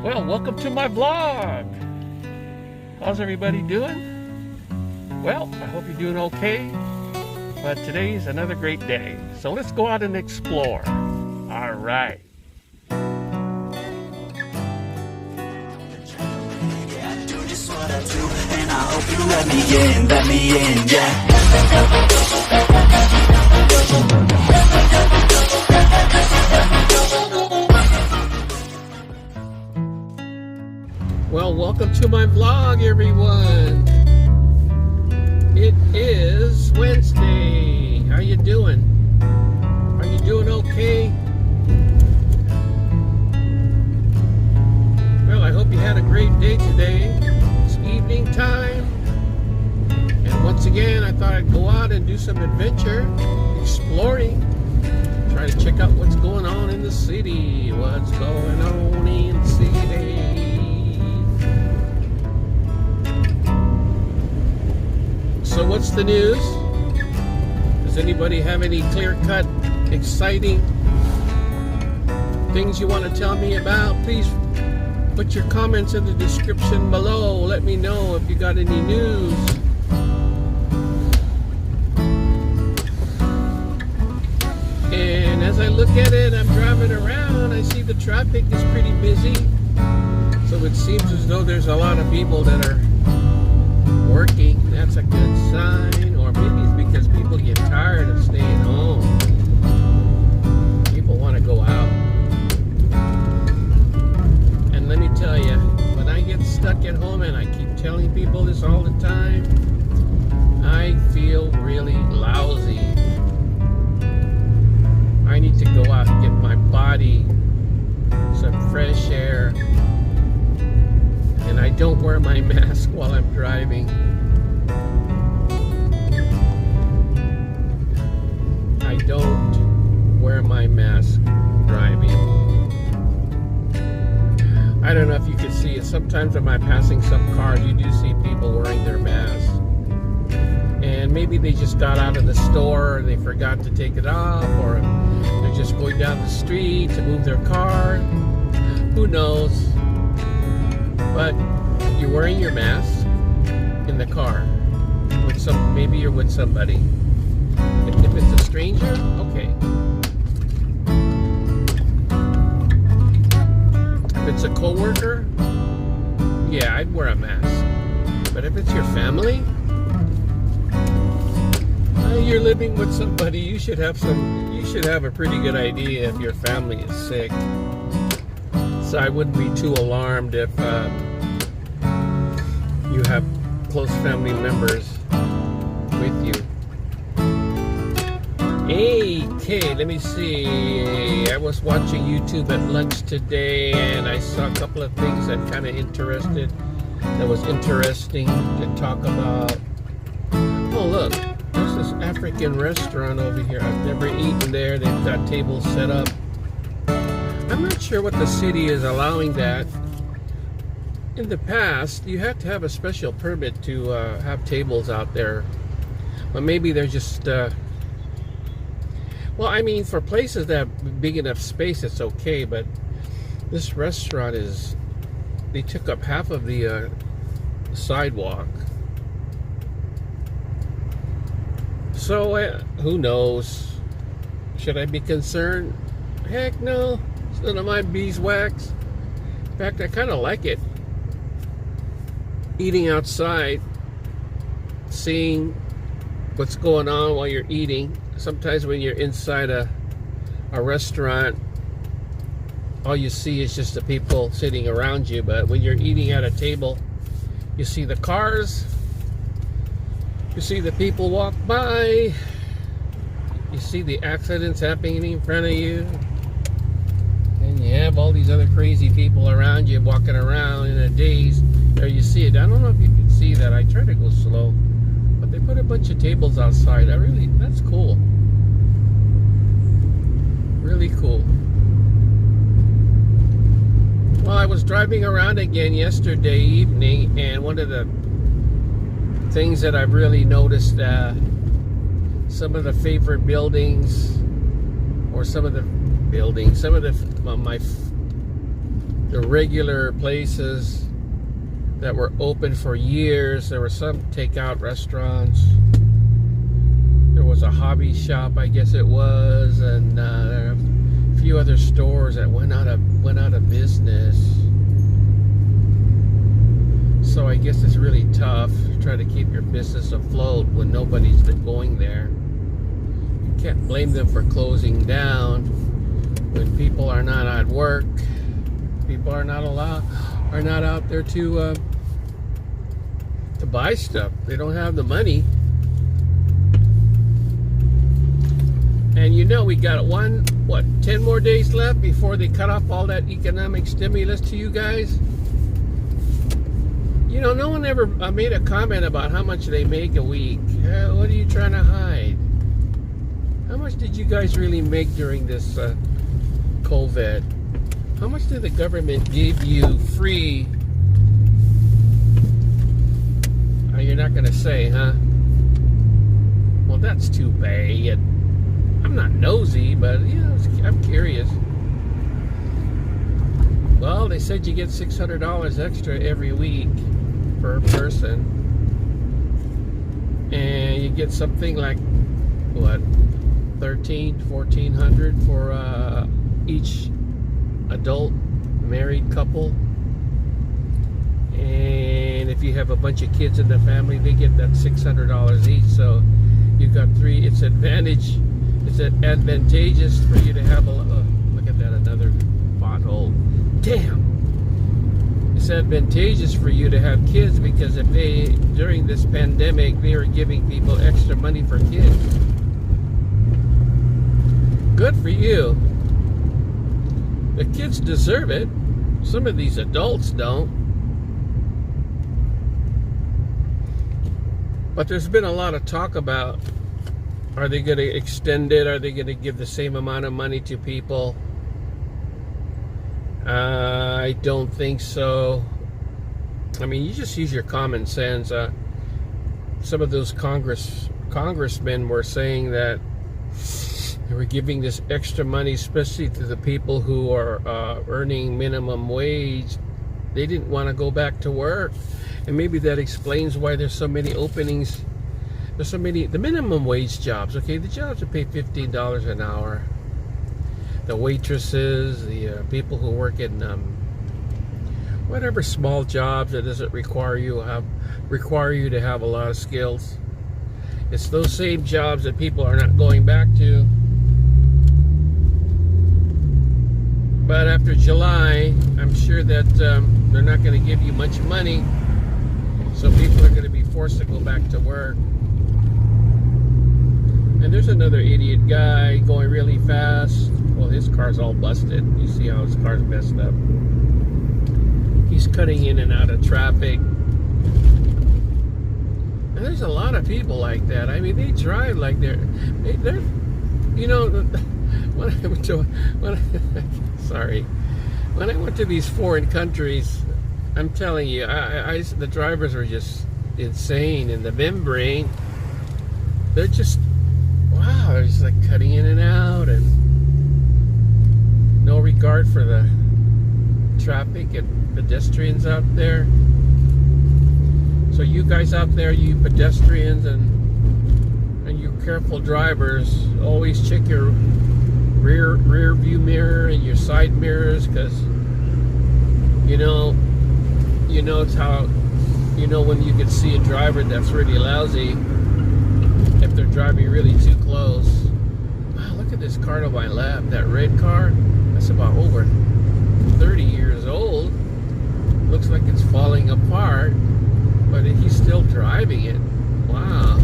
Well, welcome to my vlog. How's everybody doing? Well, I hope you're doing okay. But today's another great day. So let's go out and explore. All right. And I hope you let me in, yeah. Well, welcome to my vlog, everyone. It is Wednesday. How you doing? Are you doing okay? Well, I hope you had a great day today. It's evening time. And once again, I thought I'd go out and do some adventure, exploring, try to check out what's going on in the city. What's going on in the city? So what's the news? Does anybody have any clear-cut, exciting things you want to tell me about? Please put your comments in the description below. Let me know if you got any news. And as I look at it, I'm driving around, I see the traffic is pretty busy. So it seems as though there's a lot of people that are working. That's a good sign. Or maybe it's because people get tired of staying home. People want to go out. And let me tell you, when I get stuck at home, and I keep telling people this all the time, I feel really lousy. I need to go out and get my body some fresh air. And I don't wear my mask while I'm driving. I don't wear my mask driving. I don't know if you can see it. Sometimes when I'm passing some cars, you do see people wearing their masks. And maybe they just got out of the store and they forgot to take it off, or they're just going down the street to move their car. Who knows? But you're wearing your mask in the car with maybe you're with somebody. If it's a stranger, okay. If it's a coworker, yeah, I'd wear a mask. But if it's your family, you're living with somebody, you should have a pretty good idea if your family is sick. So I wouldn't be too alarmed if you have close family members with you. Okay, let me see. I was watching YouTube at lunch today, and I saw a couple of things that was interesting to talk about. Oh, look, there's this African restaurant over here. I've never eaten there. They've got tables set up. I'm not sure what the city is allowing that. In the past, you had to have a special permit to have tables out there. But maybe they're just... well, I mean, for places that have big enough space, it's okay. But this restaurant is... they took up half of the sidewalk. So, who knows? Should I be concerned? Heck no. It's none of my beeswax. In fact, I kind of like it. Eating outside, seeing what's going on while you're eating. Sometimes when you're inside a restaurant, all you see is just the people sitting around you. But when you're eating at a table, you see the cars, you see the people walk by, you see the accidents happening in front of you. And you have all these other crazy people around you walking around in a daze. There you see it. I don't know if you can see that. I try to go slow. But they put a bunch of tables outside. That's cool. Really cool. Well, I was driving around again yesterday evening, and one of the things that I've really noticed, some of the favorite buildings, or some of the the regular places that were open for years. There were some takeout restaurants. There was a hobby shop, I guess it was, and a few other stores that went out of business. So I guess it's really tough to try to keep your business afloat when nobody's going there. You can't blame them for closing down when people are not at work. People are not out there to buy stuff. They don't have the money. And you know, we got 10 more days left before they cut off all that economic stimulus to you guys. You know, no one ever made a comment about how much they make a week. What are you trying to hide? How much did you guys really make during this COVID? How much did the government give you free? Oh, you're not going to say, huh? Well, that's too bad. I'm not nosy, but, you know, I'm curious. Well, they said you get $600 extra every week per person. And you get something like, what, $1,400 for each adult married couple. And if you have a bunch of kids in the family, they get that $600 each. So you got three. It's advantageous for you to have a look at that, another pothole. Damn. It's advantageous for you to have kids, because if during this pandemic, they were giving people extra money for kids. Good for you. The kids deserve it. Some of these adults don't. But there's been a lot of talk about, are they going to extend it? Are they going to give the same amount of money to people? I don't think so. I mean, you just use your common sense. Some of those congressmen were saying that they were giving this extra money, especially to the people who are earning minimum wage. They didn't want to go back to work. And maybe that explains why there's so many openings. There's so many, the minimum wage jobs, okay? The jobs that pay $15 an hour. The waitresses, the people who work in whatever small jobs that doesn't require you to have a lot of skills. It's those same jobs that people are not going back to. But after July, I'm sure that they're not going to give you much money. So people are going to be forced to go back to work. And there's another idiot guy going really fast. Well, his car's all busted. You see how his car's messed up. He's cutting in and out of traffic. And there's a lot of people like that. I mean, they drive like they're you know, when I went to these foreign countries, I'm telling you, the drivers are just insane. And the membrane, they're just, wow, they're just like cutting in and out, and no regard for the traffic and pedestrians out there. So you guys out there, you pedestrians and you careful drivers, always check your rear view mirror and your side mirrors, because you know it's how you know when you can see a driver that's really lousy if they're driving really too close. Wow, look at this car to my left, that red car. That's about over 30 years old. Looks like it's falling apart, but he's still driving it. Wow.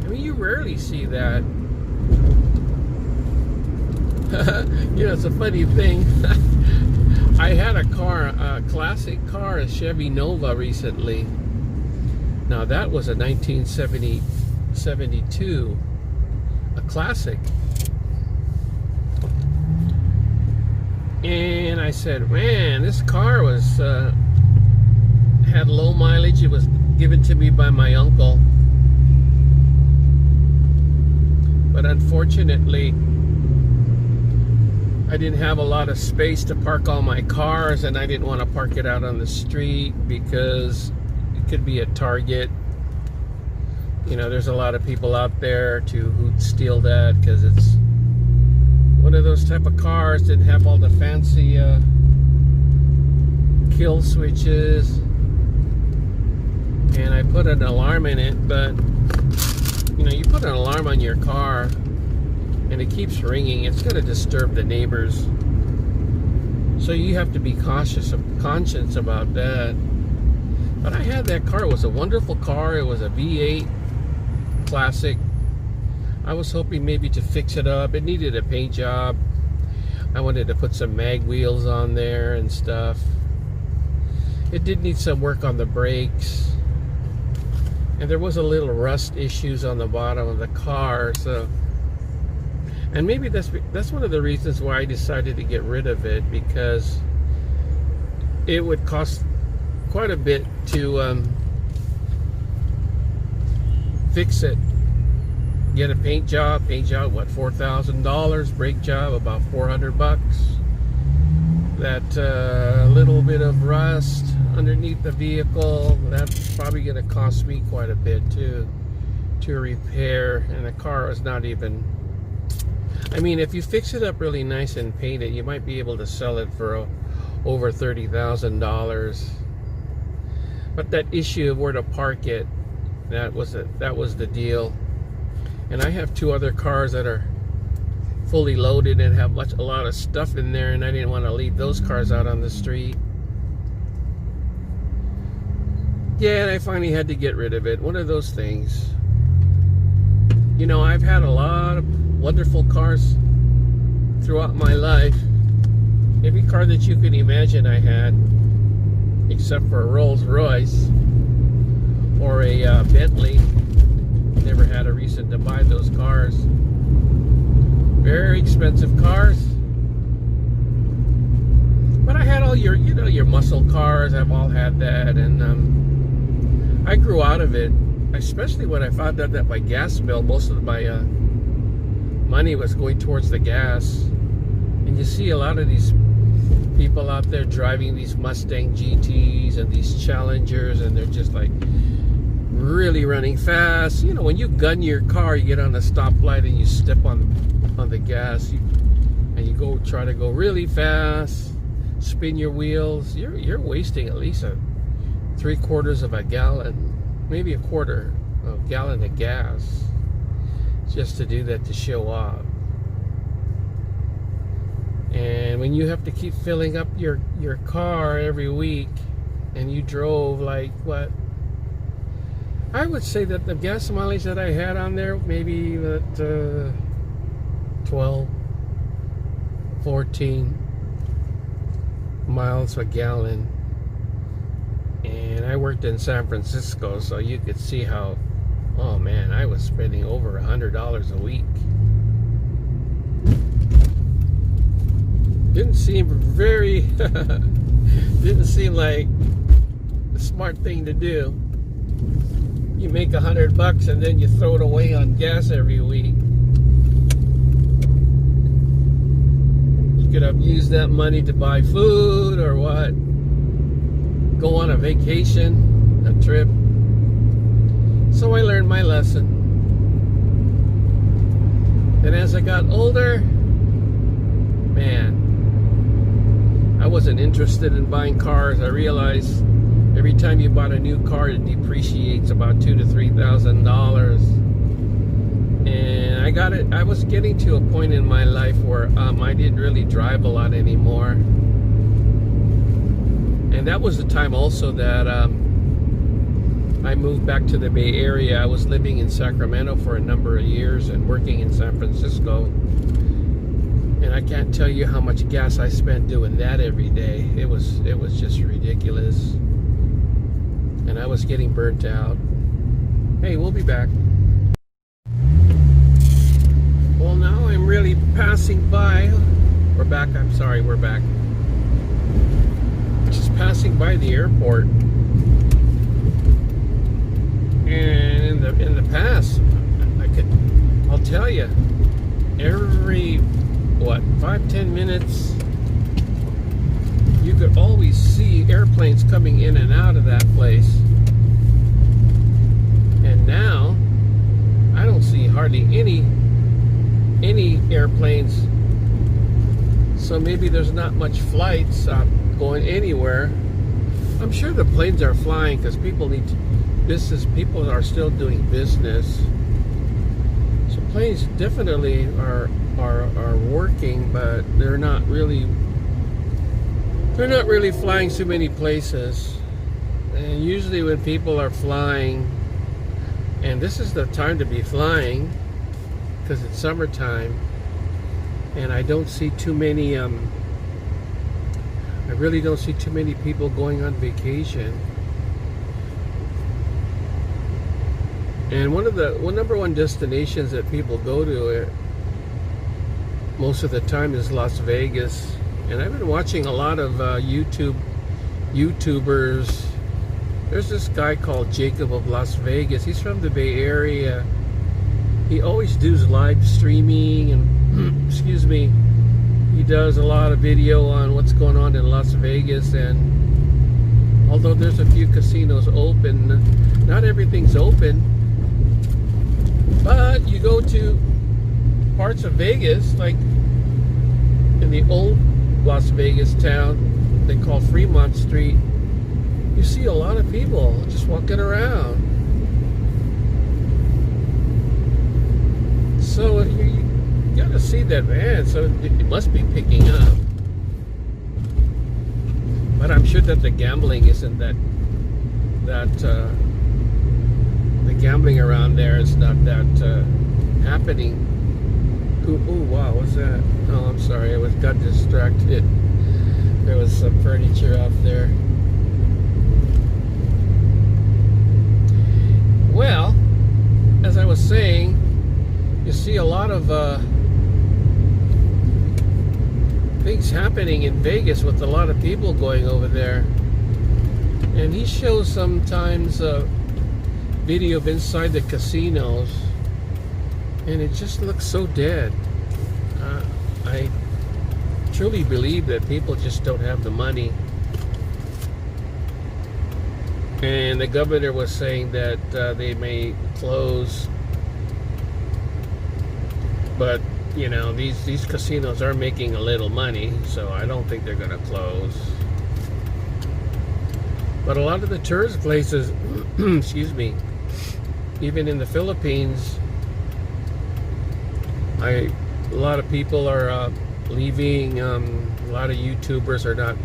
I mean, you rarely see that. You know, it's a funny thing. I had a car, a classic car, a Chevy Nova recently. Now that was a 1972, a classic. And I said, man, this car was had low mileage. It was given to me by my uncle. But unfortunately, I didn't have a lot of space to park all my cars, and I didn't want to park it out on the street because it could be a target. You know, there's a lot of people out there who'd steal that because it's one of those type of cars. Didn't have all the fancy kill switches, and I put an alarm in it. But you know, you put an alarm on your car and it keeps ringing, it's going to disturb the neighbors. So you have to be conscious about that. But I had that car. It was a wonderful car. It was a V8 classic. I was hoping maybe to fix it up. It needed a paint job. I wanted to put some mag wheels on there and stuff. It did need some work on the brakes, and there was a little rust issues on the bottom of the car. So, and maybe that's one of the reasons why I decided to get rid of it, because it would cost quite a bit to fix it. Get a paint job, what, $4,000, brake job about $400. That little bit of rust underneath the vehicle, that's probably going to cost me quite a bit too to repair. And the car is not even, I mean, if you fix it up really nice and paint it, you might be able to sell it for over $30,000. But that issue of where to park it, that was the deal. And I have two other cars that are fully loaded and have a lot of stuff in there, and I didn't want to leave those cars out on the street. Yeah, and I finally had to get rid of it. One of those things. You know, I've had a lot of wonderful cars throughout my life. Every car that you can imagine I had, except for a Rolls Royce or a Bentley. Never had a reason to buy those cars. Very expensive cars. But I had all your muscle cars. I've all had that, and I grew out of it. Especially when I found out that my gas bill, most of my money was going towards the gas. And you see a lot of these people out there driving these Mustang GTs and these Challengers, and they're just like really running fast. You know, when you gun your car, you get on a stoplight and you step on the gas, and you go try to go really fast, spin your wheels. You're wasting at least 3/4 of a gallon, maybe a quarter of a gallon of gas, just to do that, to show off. And when you have to keep filling up your car every week, and you drove like what? I would say that the gas mileage that I had on there, maybe that 12, 14 miles a gallon. And I worked in San Francisco, so you could see how, oh man, I was spending over $100 a week. Didn't seem like the smart thing to do. You make $100 and then you throw it away on gas every week. You could have used that money to buy food or what? Go on a vacation, a trip. So I learned my lesson. And as I got older, man, I wasn't interested in buying cars. I realized every time you bought a new car, it depreciates about $2,000 to $3,000. And I was getting to a point in my life where I didn't really drive a lot anymore. And that was the time also that I moved back to the Bay Area. I was living in Sacramento for a number of years and working in San Francisco. And I can't tell you how much gas I spent doing that every day. It was just ridiculous. And I was getting burnt out. Hey, we'll be back. Well, now I'm really passing by. We're back. I'm sorry, we're back. Just passing by the airport. And in the past, I'll tell you, every what, 5-10 minutes, you could always see airplanes coming in and out of that place. And now I don't see hardly any airplanes. So maybe there's not much flights going anywhere. I'm sure the planes are flying because people need business. People are still doing business. So planes definitely are working, but they're not really flying too many places. And usually when people are flying, and this is the time to be flying because it's summertime, and I don't see too many I really don't see too many people going on vacation. And one number one destinations that people go to most of the time is Las Vegas. And I've been watching a lot of YouTubers. There's this guy called Jacob of Las Vegas. He's from the Bay Area. He always does live streaming and excuse me, he does a lot of video on what's going on in Las Vegas. And although there's a few casinos open, not everything's open. But you go to parts of Vegas, like in the old Las Vegas town they call Fremont Street, you see a lot of people just walking around. So you gotta see that, man. So it must be picking up. But I'm sure that the gambling isn't that the gambling around there is not that happening. Ooh, wow, what's that? Oh, I'm sorry, I got distracted. There was some furniture out there. Well, as I was saying, you see a lot of things happening in Vegas with a lot of people going over there. And he shows sometimes a video of inside the casinos, and it just looks so dead. I truly believe that people just don't have the money. And the governor was saying that they may close, but you know, these casinos are making a little money, so I don't think they're going to close. But a lot of the tourist places, excuse me, even in the Philippines, a lot of people are leaving. A lot of YouTubers are not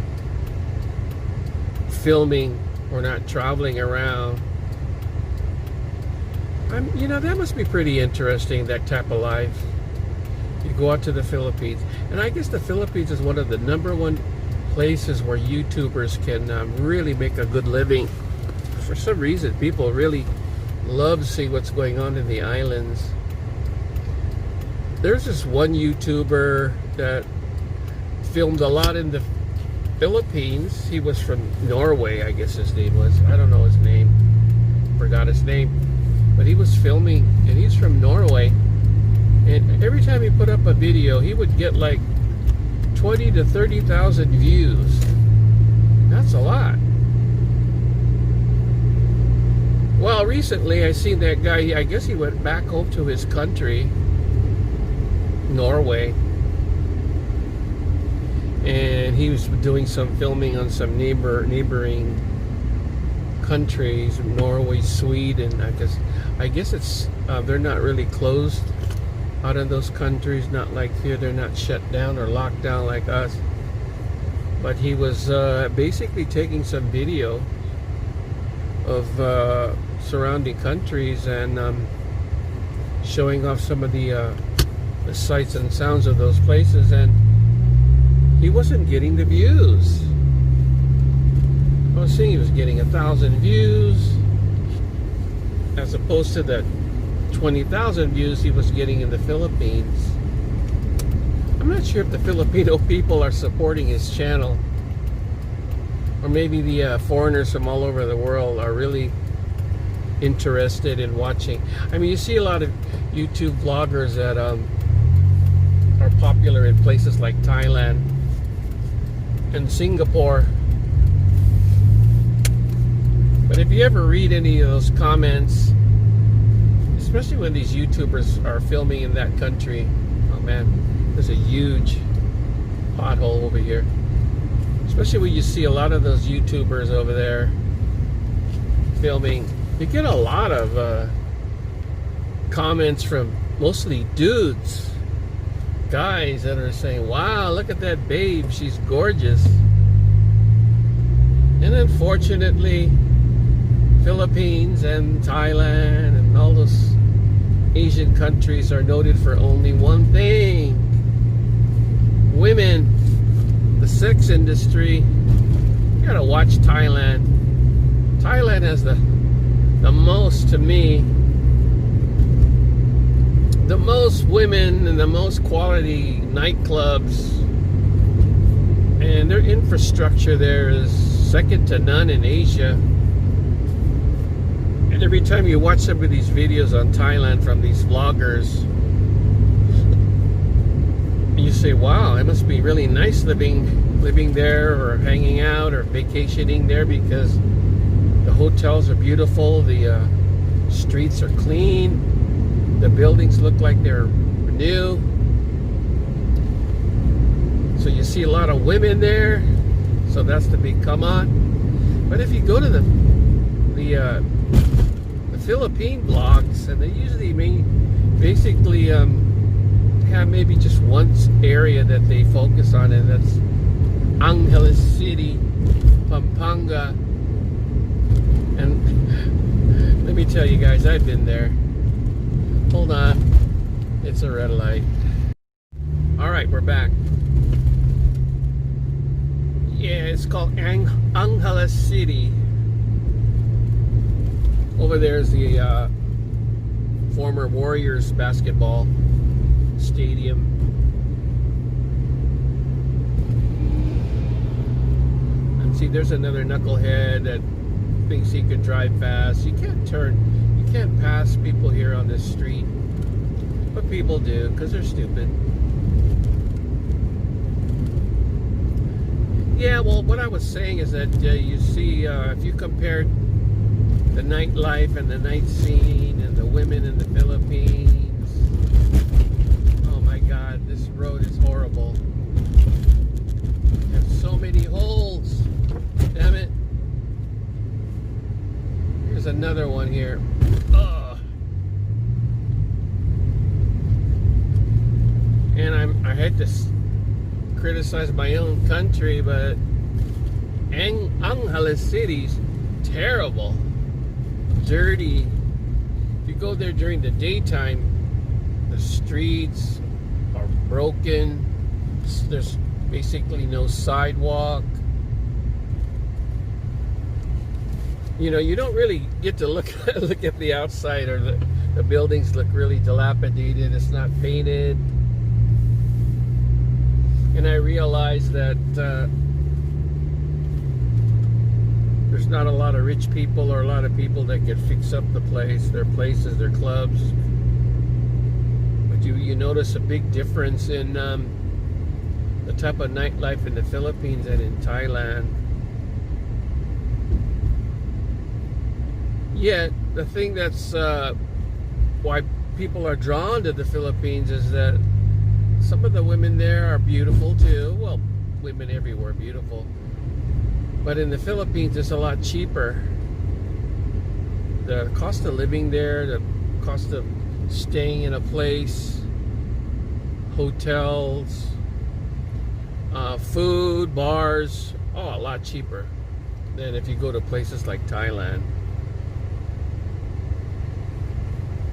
filming or not traveling around. You know, that must be pretty interesting, that type of life. You go out to the Philippines, and I guess the Philippines is one of the #1 places where YouTubers can really make a good living. For some reason, people really love to see what's going on in the islands. There's this one YouTuber that filmed a lot in the Philippines. He was from Norway, I guess his name was. I don't know his name. Forgot his name. But he was filming, and he's from Norway. And every time he put up a video, he would get like 20 to 30,000 views. That's a lot. Well, recently I seen that guy, I guess he went back home to his country, Norway, and he was doing some filming on some neighboring countries, Norway, Sweden. I guess it's they're not really closed out in those countries, not like here. They're not shut down or locked down like us. But he was basically taking some video of surrounding countries and showing off some of the sights and sounds of those places, and he wasn't getting the views. I was seeing he was getting 1,000 views as opposed to the 20,000 views he was getting in the Philippines. I'm not sure if the Filipino people are supporting his channel, or maybe the foreigners from all over the world are really interested in watching. I mean, you see a lot of YouTube vloggers that are popular in places like Thailand and Singapore. But if you ever read any of those comments, especially when these YouTubers are filming in that country, oh man, there's a huge pothole over here. Especially when you see a lot of those YouTubers over there filming, you get a lot of comments from mostly dudes, guys that are saying, wow, look at that babe, she's gorgeous. And unfortunately, Philippines and Thailand and all those Asian countries are noted for only one thing: women. The sex industry. You gotta watch Thailand. Thailand has the most, to me, the most women and the most quality nightclubs, and their infrastructure there is second to none in Asia. And every time you watch some of these videos on Thailand from these vloggers, you say, wow, it must be really nice living there, or hanging out, or vacationing there, because the hotels are beautiful, the streets are clean, the buildings look like they're new. So you see a lot of women there, so that's the big come on. But if you go to the Philippine blogs, and they usually basically have maybe just one area that they focus on, and that's Angeles City, Pampanga. And let me tell you guys, I've been there. Hold on, it's a red light. Alright, we're back. Yeah, it's called Angeles City. Over there is the former Warriors basketball stadium. And see, there's another knucklehead that thinks he can drive fast. You can't pass people here on this street, but people do because they're stupid. Yeah, well, what I was saying is that you see, if you compare the nightlife and the night scene and the women in the Philippines, God, this road is horrible. There's so many holes. Damn it. Here's another one here. Ugh. And I hate to criticize my own country, but Angeles City's terrible. Dirty. If you go there during the daytime, the streets are broken. There's basically no sidewalk. You know, you don't really get to look at the outside, or the buildings look really dilapidated. It's not painted. And I realized that there's not a lot of rich people, or a lot of people that can fix up the place, their places, their clubs. You notice a big difference in the type of nightlife in the Philippines and in Thailand. Yet, the thing that's why people are drawn to the Philippines is that some of the women there are beautiful too. Well, women everywhere are beautiful. But in the Philippines, it's a lot cheaper. The cost of living there, the cost of staying in a place, hotels, food, bars, a lot cheaper than if you go to places like Thailand.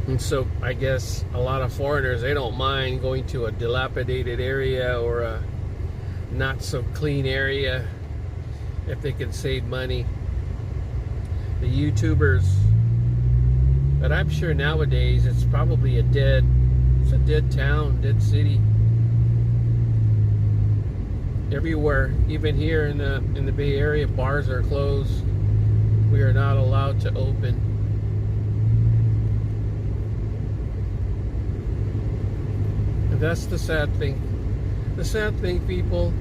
And so I guess a lot of foreigners, they don't mind going to a dilapidated area or a not so clean area if they can save money. The YouTubers, but I'm sure nowadays it's probably a dead town, dead city. Everywhere, even here in the Bay Area, bars are closed. We are not allowed to open. That's the sad thing. The sad thing, people,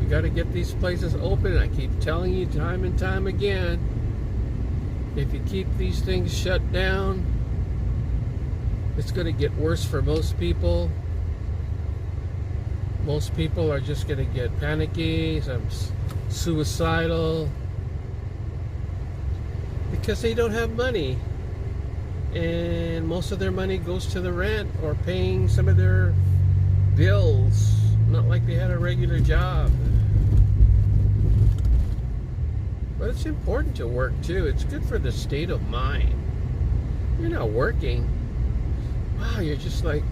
we got to get these places open. I keep telling you time and time again, if you keep these things shut down, it's going to get worse for most people. Most people are just going to get panicky, some suicidal, because they don't have money. And most of their money goes to the rent or paying some of their bills. Not like they had a regular job. But it's important to work too. It's good for the state of mind. You're not working. Wow, you're just like,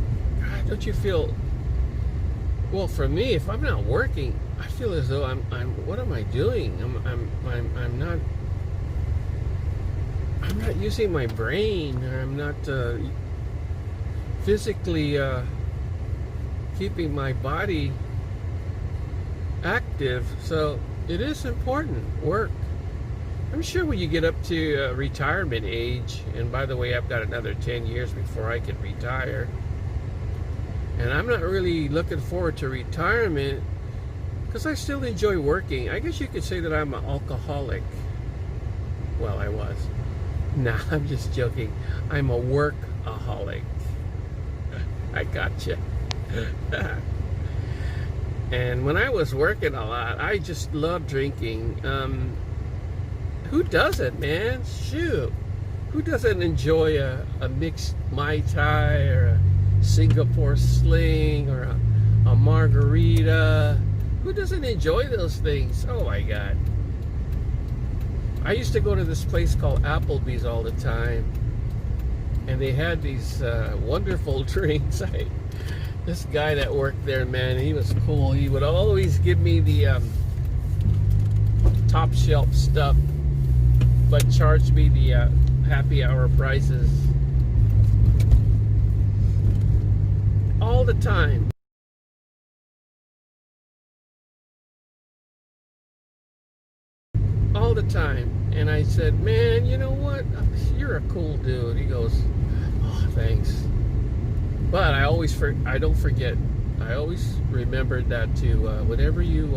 God, don't you feel? Well, for me, if I'm not working, I feel as though I'm. What am I doing? I'm not using my brain. I'm not physically keeping my body active. So it is important. Work. I'm sure when you get up to retirement age, and by the way, I've got another 10 years before I can retire, and I'm not really looking forward to retirement because I still enjoy working. I guess you could say that I'm an alcoholic. Well, I was. Nah, I'm just joking. I'm a workaholic. I gotcha. And when I was working a lot, I just loved drinking. Who doesn't, man? Shoot. Who doesn't enjoy a mixed Mai Tai or a Singapore Sling or a margarita? Who doesn't enjoy those things? Oh my God. I used to go to this place called Applebee's all the time, and they had these wonderful drinks. This guy that worked there, man, he was cool. He would always give me the top shelf stuff, but charged me the happy hour prices all the time. All the time. And I said, man, you know what? You're a cool dude. He goes, oh, thanks. But I don't forget. I always remember that to whenever you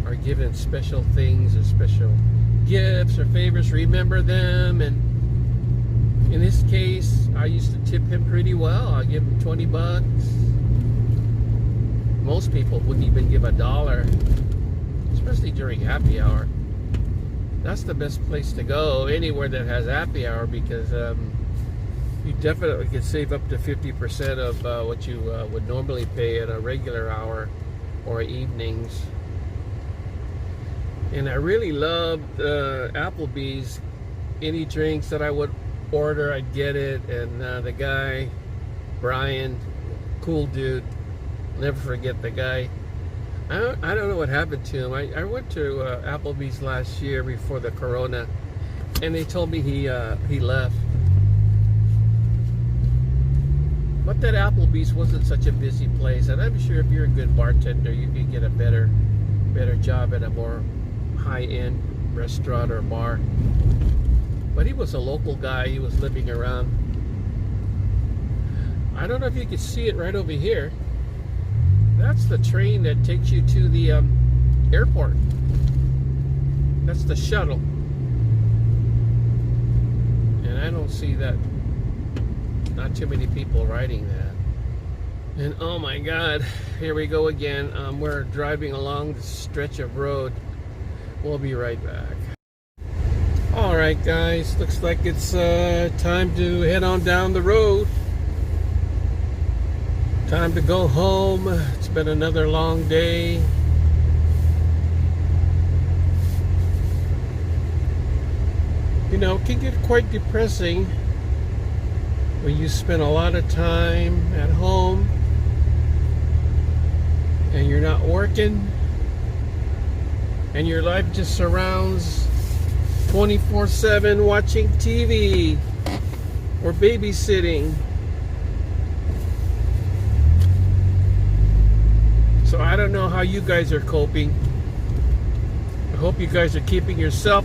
are given special things or special gifts or favors, remember them. And in this case, I used to tip him pretty well. I give him $20. Most people wouldn't even give $1, especially during happy hour. That's the best place to go, anywhere that has happy hour, because you definitely can save up to 50% of what you would normally pay at a regular hour or evenings. And I really loved Applebee's. Any drinks that I would order, I'd get it. And the guy, Brian, cool dude, never forget the guy. I don't know what happened to him. I went to Applebee's last year before the Corona, and they told me he left. But that Applebee's wasn't such a busy place, and I'm sure if you're a good bartender, you could get a better job at a more high-end restaurant or bar. But he was a local guy. He was living around. I don't know if you can see it right over here. That's the train that takes you to the airport. That's the shuttle. And I don't see that. Not too many people riding that. And oh my God, here we go again. We're driving along the stretch of road. We'll be right back. All right, guys. Looks like it's time to head on down the road. Time to go home. It's been another long day. You know, it can get quite depressing when you spend a lot of time at home and you're not working and your life just surrounds 24/7 watching TV or babysitting. So I don't know how you guys are coping. I hope you guys are keeping yourself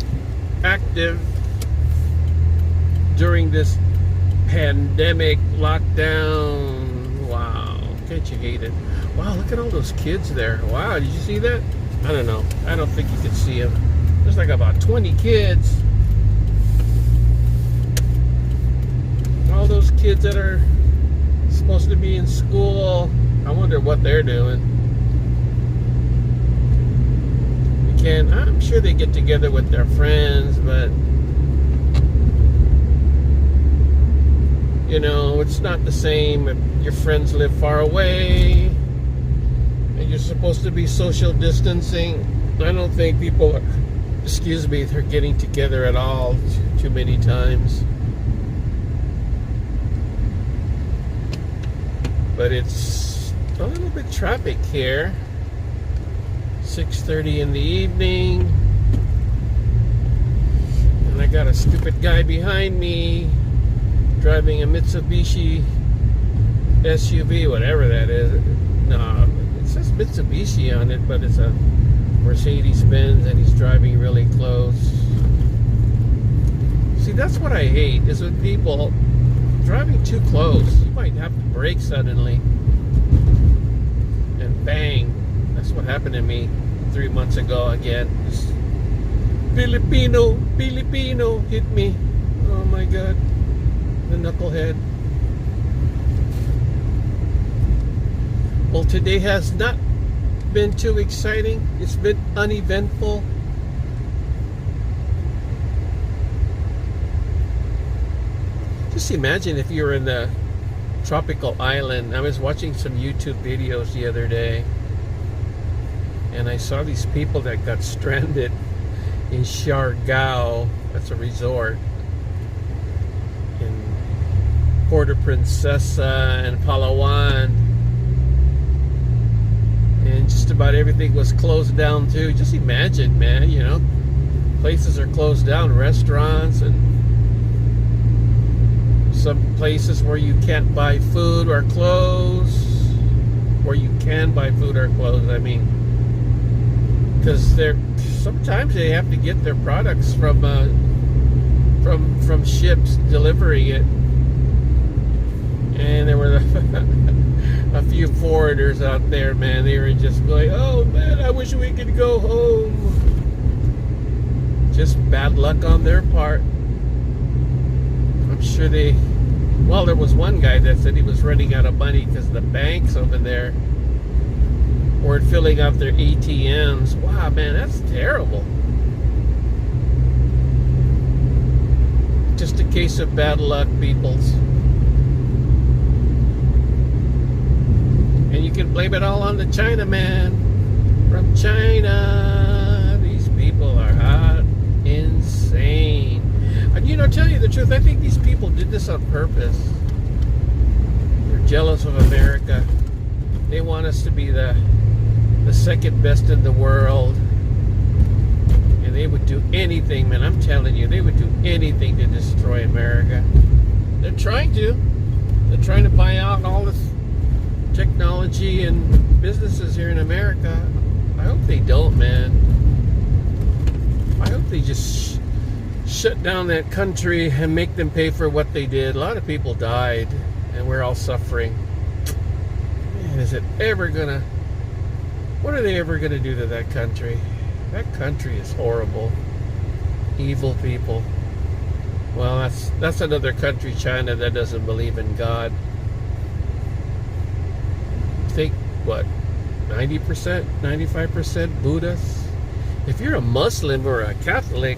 active during this pandemic lockdown. Wow. Can't you hate it? Wow, look at all those kids there. Wow, did you see that? I don't know. I don't think you could see them. There's like about 20 kids. All those kids that are supposed to be in school. I wonder what they're doing. I'm sure they get together with their friends, but you know, it's not the same if your friends live far away and you're supposed to be social distancing. I don't think people are, excuse me, they're getting together at all too many times. But it's a little bit traffic here. 6:30 in the evening, and I got a stupid guy behind me driving a Mitsubishi SUV, whatever that is. No, it says Mitsubishi on it, but it's a Mercedes-Benz, and he's driving really close. See, that's what I hate, is when people driving too close. You might have to brake suddenly, and bang. That's what happened to me 3 months ago again. This Filipino hit me. Oh my God. The knucklehead. Well, today has not been too exciting. It's been uneventful. Just imagine if you were in the tropical island. I was watching some YouTube videos the other day, and I saw these people that got stranded in Siargao. That's a resort in Puerto Princesa and Palawan. And just about everything was closed down too. Just imagine, man, you know, places are closed down, restaurants, and some places where you can't buy food are closed. Where you can buy food are closed, I mean. Because sometimes they have to get their products from ships delivering it, and there were a few forwarders out there, man. They were just going, "Oh man, I wish we could go home." Just bad luck on their part. I'm sure well, there was one guy that said he was running out of money because the banks over there weren't filling up their ATMs. Wow, man, that's terrible. Just a case of bad luck, peoples. And you can blame it all on the Chinaman from China. These people are hot, insane. And you know, tell you the truth, I think these people did this on purpose. They're jealous of America. They want us to be the second best in the world, and they would do anything, man. I'm telling you, they would do anything to destroy America. They're trying to buy out all this technology and businesses here in America. I hope they don't, man. I hope they just shut down that country and make them pay for what they did. A lot of people died, and we're all suffering. Man, is it ever gonna... What are they ever going to do to that country? That country is horrible. Evil people. Well, that's another country, China, that doesn't believe in God. I think, what, 90%, 95% Buddhists? If you're a Muslim or a Catholic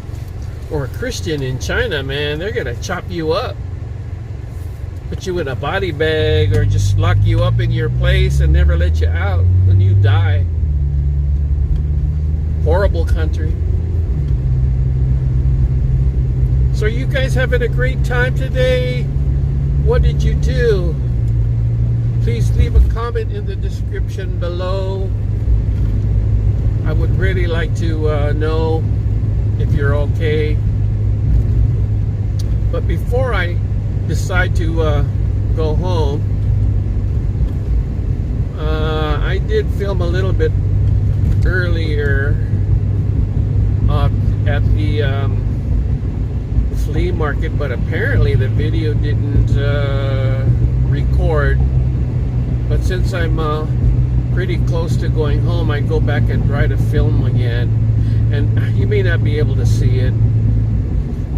or a Christian in China, man, they're going to chop you up. Put you in a body bag or just lock you up in your place and never let you out when you die. Horrible country. So are you guys having a great time today? What did you do? Please leave a comment in the description below. I would really like to know if you're okay. But before I decide to go home, I did film a little bit earlier at the flea market, but apparently the video didn't record But since I'm pretty close to going home, I go back and try to film again. And you may not be able to see it,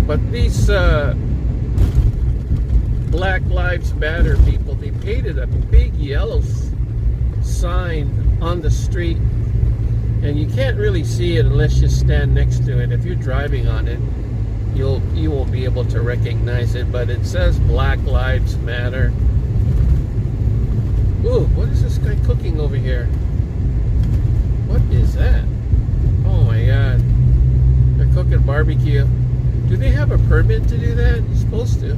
but these Black Lives Matter people, they painted a big yellow sign on the street, and you can't really see it unless you stand next to it. If you're driving on it, you won't be able to recognize it, but it says Black Lives Matter. Ooh, what is this guy cooking over here? What is that? Oh my god. They're cooking barbecue. Do they have a permit to do that? You're supposed to.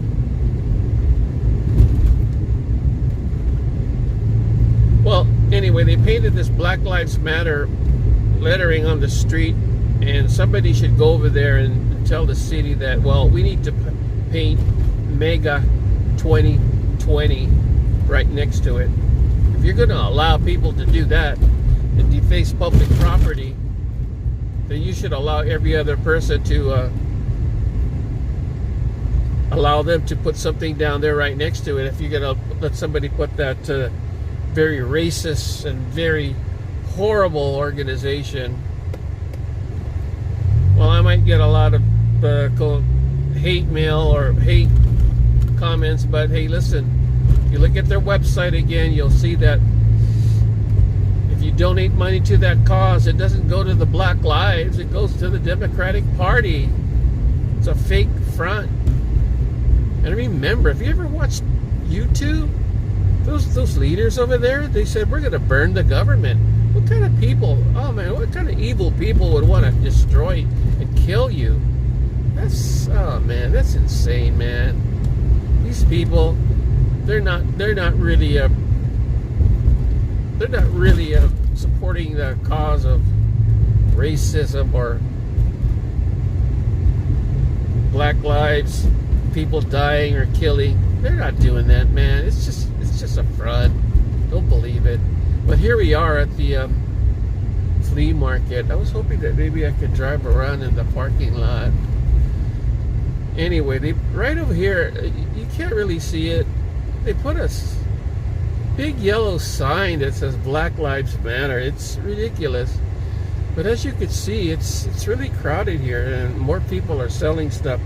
Well, anyway, they painted this Black Lives Matter lettering on the street, and somebody should go over there and tell the city that, well, we need to paint Mega 2020 right next to it. If you're going to allow people to do that and deface public property, then you should allow every other person to allow them to put something down there right next to it. If you're going to let somebody put that very racist and very horrible organization, well, I might get a lot of hate mail or hate comments, but hey, listen, if you look at their website again, you'll see that if you donate money to that cause, it doesn't go to the Black Lives, it goes to the Democratic Party. It's a fake front. And remember, if you ever watched YouTube, those leaders over there, they said, we're going to burn the government. What kind of people, oh man, what kind of evil people would want to destroy and kill you? That's, oh man, that's insane, man. These people, they're not really supporting the cause of racism or Black lives, people dying or killing. They're not doing that, man. It's just a fraud. Don't believe it. But here we are at the flea market. I was hoping that maybe I could drive around in the parking lot. Anyway, right over here, you can't really see it. They put a big yellow sign that says Black Lives Matter. It's ridiculous. But as you can see, it's really crowded here, and more people are selling stuff.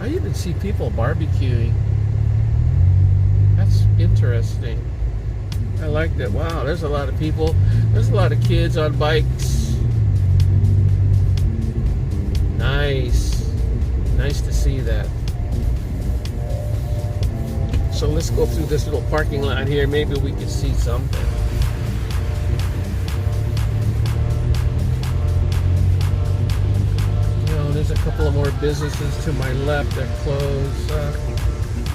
I even see people barbecuing. That's interesting. I like that. Wow, there's a lot of people. There's a lot of kids on bikes. Nice. Nice to see that. So let's go through this little parking lot here. Maybe we can see something. You know, there's a couple of more businesses to my left that close.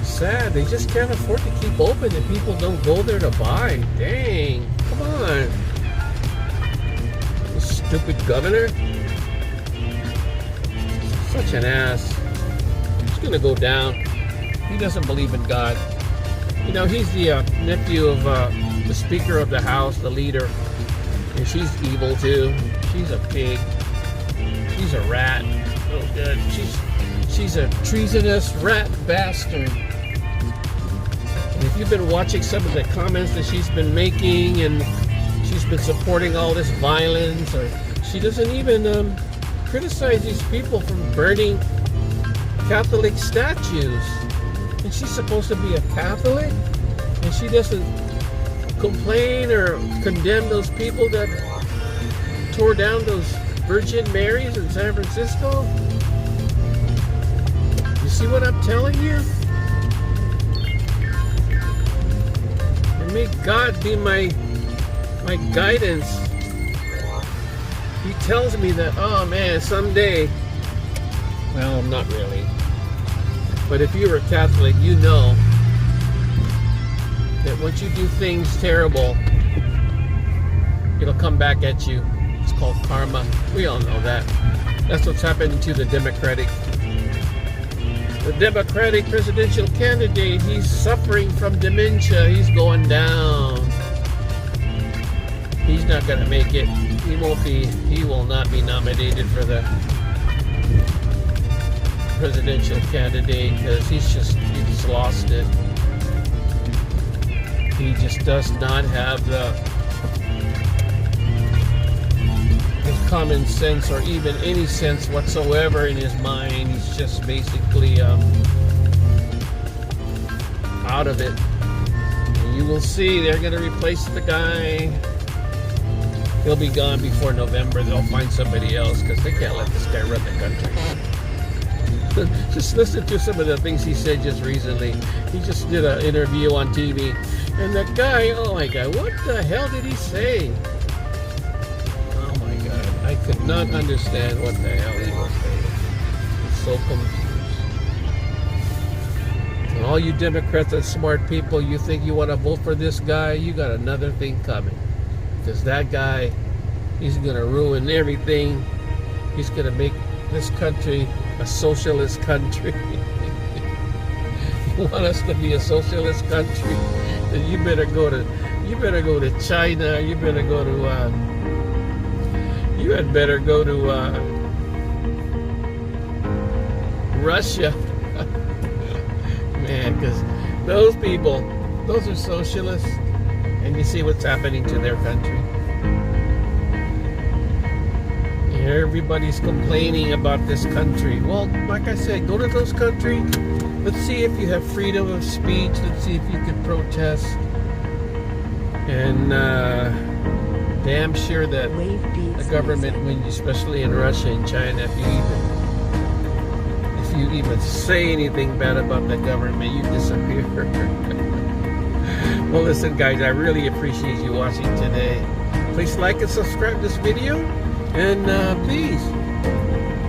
Sad. They just can't afford to keep open and people don't go there to buy. Dang. Come on. This stupid governor. Such an ass. He's gonna go down. He doesn't believe in God. You know, he's the nephew of the Speaker of the House, the leader. And she's evil too. She's a pig. She's a rat. Oh good. She's a treasonous rat bastard. And if you've been watching some of the comments that she's been making, and she's been supporting all this violence, or she doesn't even criticize these people from burning Catholic statues. And she's supposed to be a Catholic, and she doesn't complain or condemn those people that tore down those Virgin Marys in San Francisco. You see what I'm telling you? And may God be my guidance. He tells me that, oh man, someday, well, not really. But if you're a Catholic, you know that once you do things terrible, it'll come back at you. It's called karma. We all know that. That's what's happening to the Democratic presidential candidate. He's suffering from dementia. He's going down. He's not going to make it. He will not be nominated for the presidential candidate because he's lost it. He just does not have the common sense or even any sense whatsoever in his mind. He's just basically out of it. And you will see they're going to replace the guy. He'll be gone before November. They'll find somebody else because they can't let this guy run the country. Just listen to some of the things he said just recently. He just did an interview on TV. And that guy, oh my God, what the hell did he say? Oh my God, I could not understand what the hell he was saying. I'm so confused. And all you Democrats and smart people, you think you want to vote for this guy, you got another thing coming. Because that guy, he's going to ruin everything. He's going to make this country a socialist country. You want us to be a socialist country? Then you better go to China. You better go to you had better go to Russia. Man, because those people, those are socialists, and you see what's happening to their country. Everybody's complaining about this country. Well, like I said, go to those countries. Let's see if you have freedom of speech. Let's see if you can protest. And damn sure that the government, when, especially in Russia and China, if you even say anything bad about the government, you disappear. Well, listen, guys, I really appreciate you watching today. Please like and subscribe to this video. And please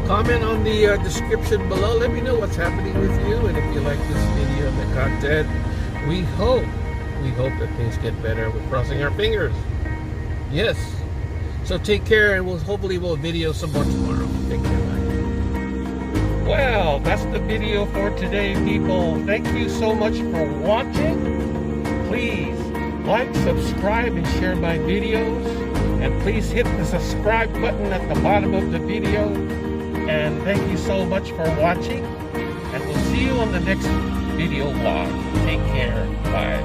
comment on the description below. Let me know what's happening with you, and if you like this video and the content, we hope that things get better. We're crossing our fingers. Yes. So take care, and hopefully we'll video some more tomorrow. Take care. Bye. Well, that's the video for today, people. Thank you so much for watching. Please like, subscribe, and share my videos. And please hit the subscribe button at the bottom of the video. And thank you so much for watching. And we'll see you on the next video vlog. Take care. Bye.